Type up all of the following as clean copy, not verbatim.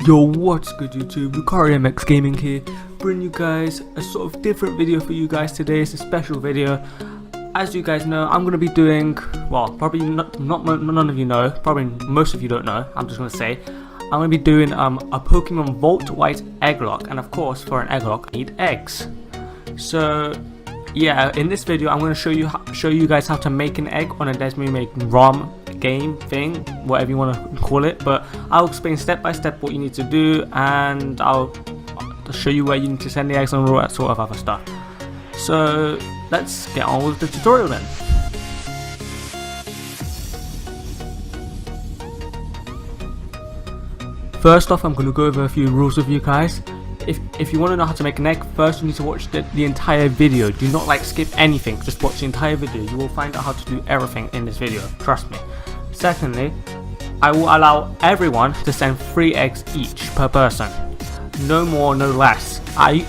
Yo, what's good YouTube? Lucario MX Gaming here, bringing you guys a sort of different video for you guys today. It's a special video. As you guys know, I'm going to be doing, well, probably none of you know, probably most of you don't know, I'm just going to say, I'm going to be doing a Pokemon Volt White Egglocke, and of course, for an Egglocke, I need eggs. So, yeah, in this video, I'm going to show you guys how to make an egg on a Desmo Make ROM game thing, whatever you want to call it, but I'll explain step by step what you need to do, and I'll show you where you need to send the eggs and all that sort of other stuff. So let's get on with the tutorial then. First off, I'm going to go over a few rules with you guys. If you want to know how to make an egg, first you need to watch the entire video. Do not skip anything, just watch the entire video. You will find out how to do everything in this video, trust me. Secondly, I will allow everyone to send 3 eggs each per person. No more, no less.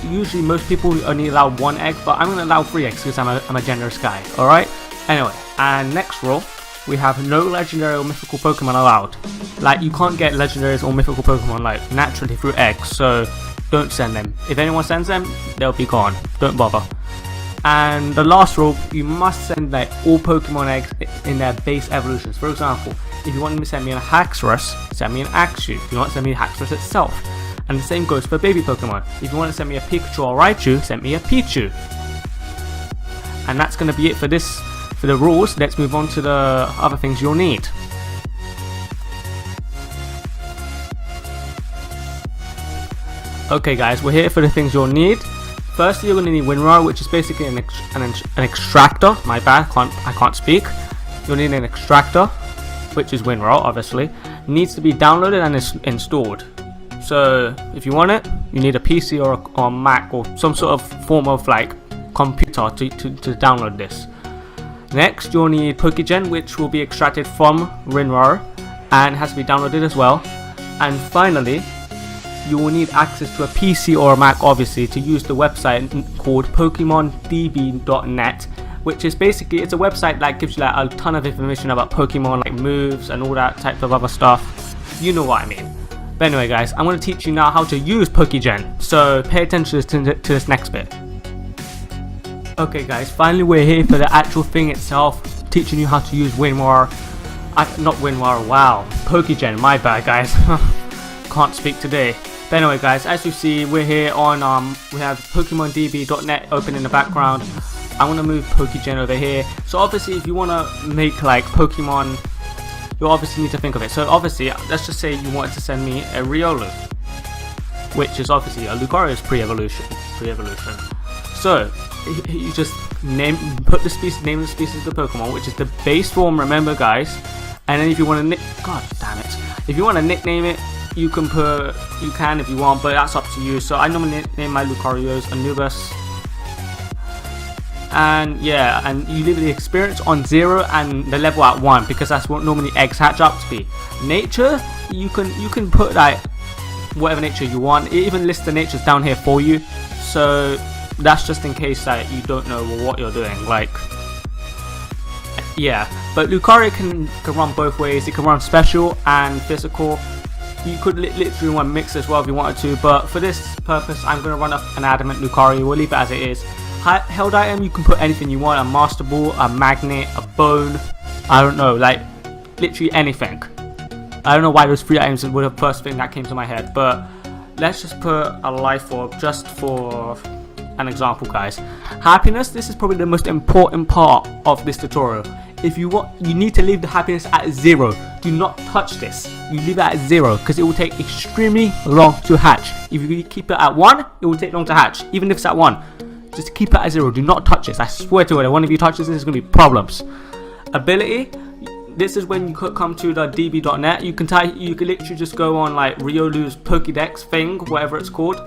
Usually most people only allow 1 egg, but I'm going to allow 3 eggs because I'm a generous guy, alright? Anyway, and next rule, we have no legendary or mythical Pokemon allowed. You can't get legendaries or mythical Pokemon naturally through eggs, so don't send them. If anyone sends them, they'll be gone. Don't bother. And the last rule, you must send all Pokemon eggs in their base evolutions. For example, if you want to send me a Haxorus, send me an Axew. If you want to send me a Haxorus itself. And the same goes for baby Pokemon. If you want to send me a Pikachu or Raichu, send me a Pichu. And that's going to be it for the rules. Let's move on to the other things you'll need. Okay guys, we're here for the things you'll need. Firstly, you're going to need WinRAR, which is basically an extractor. My bad, I can't speak. You'll need an extractor, which is WinRAR, obviously. It needs to be downloaded and installed. So if you want it, you need a PC or a Mac or some sort of form of computer to download this. Next, you'll need Pokegen, which will be extracted from WinRAR and has to be downloaded as well. And finally, you will need access to a PC or a Mac, obviously, to use the website called PokemonDB.net, which is basically, it's a website that gives you a ton of information about Pokemon, moves and all that type of other stuff. You know what I mean. But anyway guys, I'm going to teach you now how to use Pokegen, so pay attention to this next bit. Okay guys, finally we're here for the actual thing itself, teaching you how to use WinRAR. Not WinRAR, wow, Pokegen, my bad guys. Can't speak today. But anyway guys, as you see, we're here on we have PokemonDB.net open in the background. I'm gonna move Pokegen over here. So obviously if you wanna make Pokemon, you obviously need to think of it. So obviously, let's just say you wanted to send me a Riolu, which is obviously a Lucario's pre-evolution. So you just name of the species of the Pokemon, which is the base form, remember guys. And then if you want to if you want to nickname it, you can if you want, but that's up to you. So I normally name my Lucario's Anubis. And yeah, and you leave the experience on 0 and the level at 1, because that's what normally eggs hatch up to be. Nature, you can put whatever nature you want. It even lists the natures down here for you. So that's just in case that you don't know what you're doing. Yeah, but Lucario can run both ways. It can run special and physical. You could literally run mix as well if you wanted to, but for this purpose I'm going to run up an adamant Lucario. We'll leave it as it is. Held item, you can put anything you want, a Master Ball, a Magnet, a Bone, I don't know, literally anything. I don't know why those 3 items were the first thing that came to my head, but let's just put a Life Orb just for an example guys. Happiness, this is probably the most important part of this tutorial. If you want, you need to leave the happiness at 0. Do not touch this. You leave it at 0 because it will take extremely long to hatch. If you keep it at 1, it will take long to hatch, even if it's at 1. Just keep it at 0. Do not touch this. I swear to it, if one of you touches this, there's going to be problems. Ability. This is when you could come to the db.net. You can literally just go on Riolu's Pokédex thing, whatever it's called,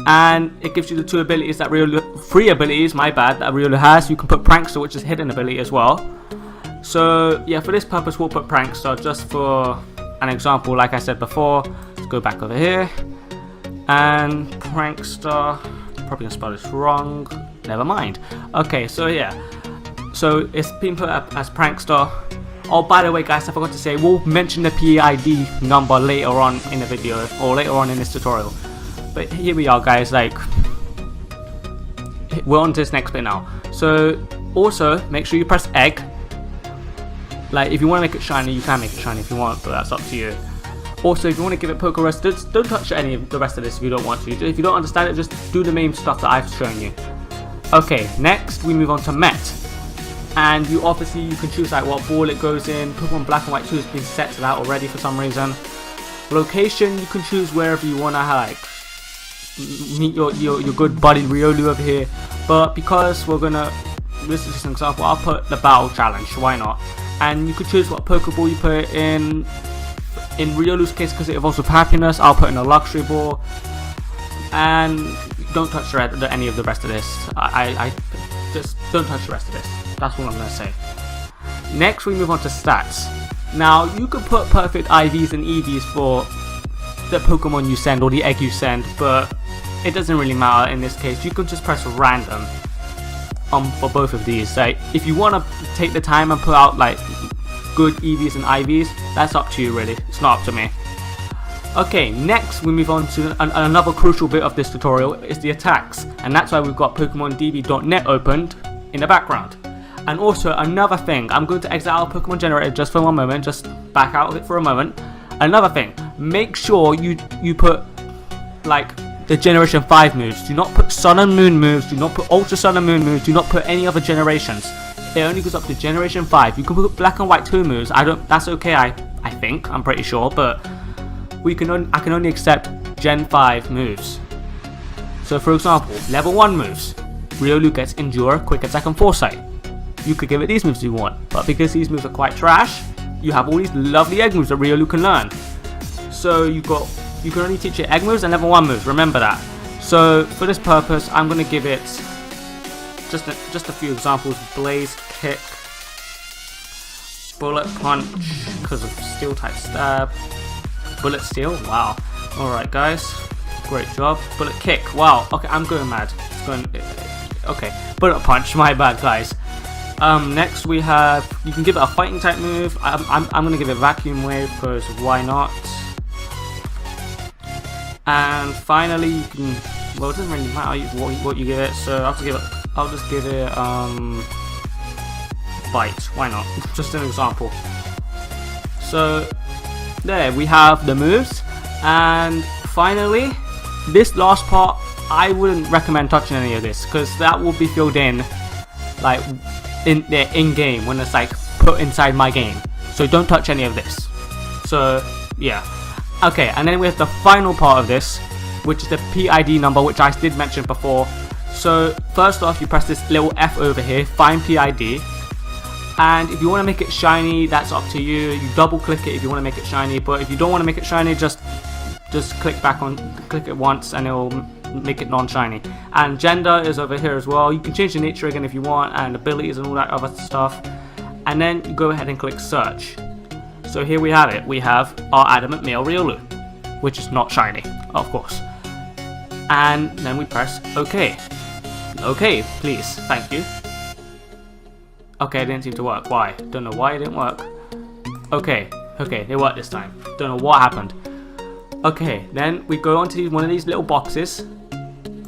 and it gives you the 2 abilities that 3 abilities, my bad, that Riolu has. You can put Prankster, which is hidden ability as well. So yeah, for this purpose we'll put Prankster just for an example. Like I said before, let's go back over here, and Prankster, probably gonna spell this wrong, never mind. Okay, so yeah, so it's been put up as Prankster, Oh, by the way guys, I forgot to say, we'll mention the PID number later on in the video, or later on in this tutorial. But here we are guys, like, we're on to this next bit now. So also make sure you press egg. Like, if you want to make it shiny, you can make it shiny if you want, but that's up to you. Also, if you want to give it poker rest, don't touch any of the rest of this if you don't want to. If you don't understand it, just do the main stuff that I've shown you. Okay, next we move on to Met. And you can choose like what ball it goes in. Pokemon Black and White 2 has been set to that already for some reason. Location, you can choose wherever you want to like meet your good buddy Riolu over here. But because we're gonna, this is just an example, I'll put the Battle Challenge, why not? And you could choose what Pokeball you put in. In Riolu's case, because it evolves with happiness, I'll put in a luxury ball. And don't touch any of the rest of this. I just don't touch the rest of this. That's what I'm going to say. Next, we move on to stats. Now, you could put perfect IVs and EVs for the Pokemon you send or the egg you send, but it doesn't really matter in this case. You can just press random for both of these. Like, if you want to take the time and put out like good EVs and IVs, that's up to you really. It's not up to me. Okay, next we move on to another crucial bit of this tutorial, is the attacks, and that's why we've got PokemonDB.net opened in the background. And also another thing, I'm going to exit out of Pokemon Generator just for one moment, just back out of it for a moment. Another thing, make sure you put like the Generation 5 moves. Do not put Sun and Moon moves, do not put Ultra Sun and Moon moves, do not put any other generations. It only goes up to Generation 5. You can put Black and White 2 moves. That's okay, I think, I'm pretty sure, but I can only accept Gen 5 moves. So for example, level 1 moves. Riolu gets Endure, Quick Attack and Foresight. You could give it these moves if you want, but because these moves are quite trash, you have all these lovely egg moves that Riolu can learn. So you can only teach it egg moves and level 1 moves, remember that. So for this purpose, I'm going to give it just a few examples: Blaze Kick, Bullet Punch because of Steel type stab, Bullet Steel, wow, alright guys, great job. Bullet Kick, wow, okay, I'm going mad. Okay, Bullet Punch, my bad guys. Next we have, you can give it a fighting type move. I'm gonna give it Vacuum Wave because why not? And finally you can, well, it doesn't really matter what you give it, so I'll just give it Bite, why not? Just an example. So there we have the moves, and finally this last part, I wouldn't recommend touching any of this because that will be filled in like in game when it's like put inside my game, so don't touch any of this. So yeah, okay, and then we have the final part of this, which is the PID number, which I did mention before. So first off, you press this little F over here, find PID, and if you want to make it shiny, that's up to you. You double click it if you want to make it shiny, but if you don't want to make it shiny, just click it once and it will make it non-shiny. And gender is over here as well. You can change the nature again if you want, and abilities and all that other stuff. And then you go ahead and click search. So here we have it. We have our Adamant Male Riolu, which is not shiny, of course. And then we press OK. OK, please, thank you. Okay, it didn't seem to work. Why? Don't know why it didn't work. Okay, it worked this time. Don't know what happened. Okay, then we go onto one of these little boxes,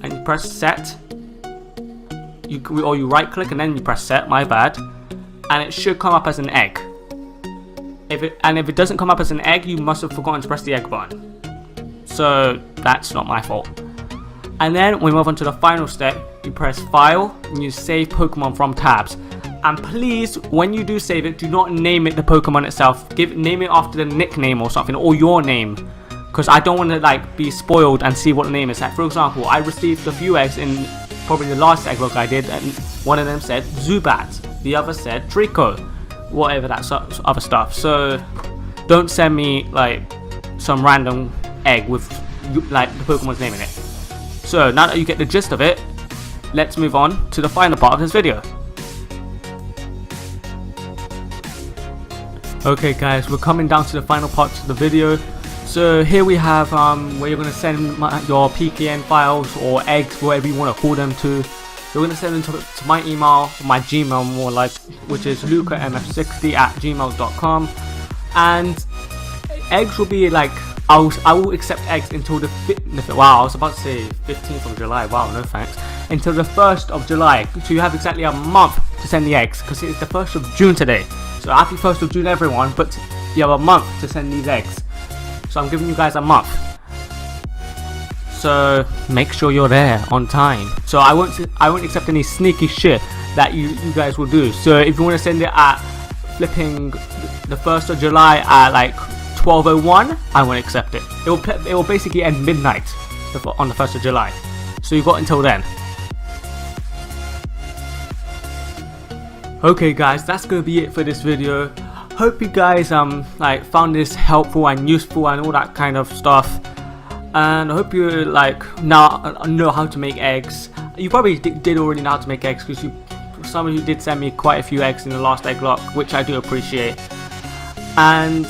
and you press set. Or you right click and then you press set. My bad. And it should come up as an egg. If it doesn't come up as an egg, you must have forgotten to press the egg button. So that's not my fault. And then we move on to the final step. You press file and you save Pokemon from tabs. And please, when you do save it, do not name it the Pokemon itself. Name it after the nickname or something, or your name, because I don't want to like be spoiled and see what the name is. Like, for example, I received a few eggs in probably the last egglocke I did, and one of them said Zubat, the other said Trico, whatever that other stuff. So don't send me like some random egg with like the Pokemon's name in it. So now that you get the gist of it, let's move on to the final part of this video. Okay guys, we're coming down to the final parts of the video. So here we have where you're going to send your PKN files or eggs, whatever you want to call them to. You're going to send them to my email, my Gmail more like, which is lucamf60@gmail.com. And eggs will be like, I will accept eggs until the wow, I was about to say 15th of July. Wow, no thanks. Until the 1st of July. So you have exactly a month to send the eggs, because it's the 1st of June today. So happy 1st of June, everyone. But you have a month to send these eggs. So I'm giving you guys a month. So make sure you're there on time. So I won't accept any sneaky shit that you guys will do. So if you want to send it at flipping the 1st of July at like 12:01, I won't accept it. It will basically end midnight on the 1st of July. So you've got until then. Okay guys, that's gonna be it for this video. Hope you guys like found this helpful and useful and all that kind of stuff. And I hope you like now know how to make eggs. You probably did already know how to make eggs, because some of you did send me quite a few eggs in the last egglocke, which I do appreciate. And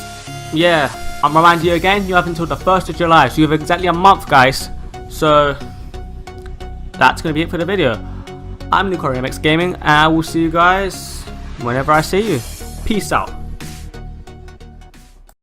yeah, I'm reminding you again, you have until the 1st of July, so you have exactly a month, guys. So that's gonna be it for the video. I'm Luke MX Gaming, and I will see you guys whenever I see you. Peace out.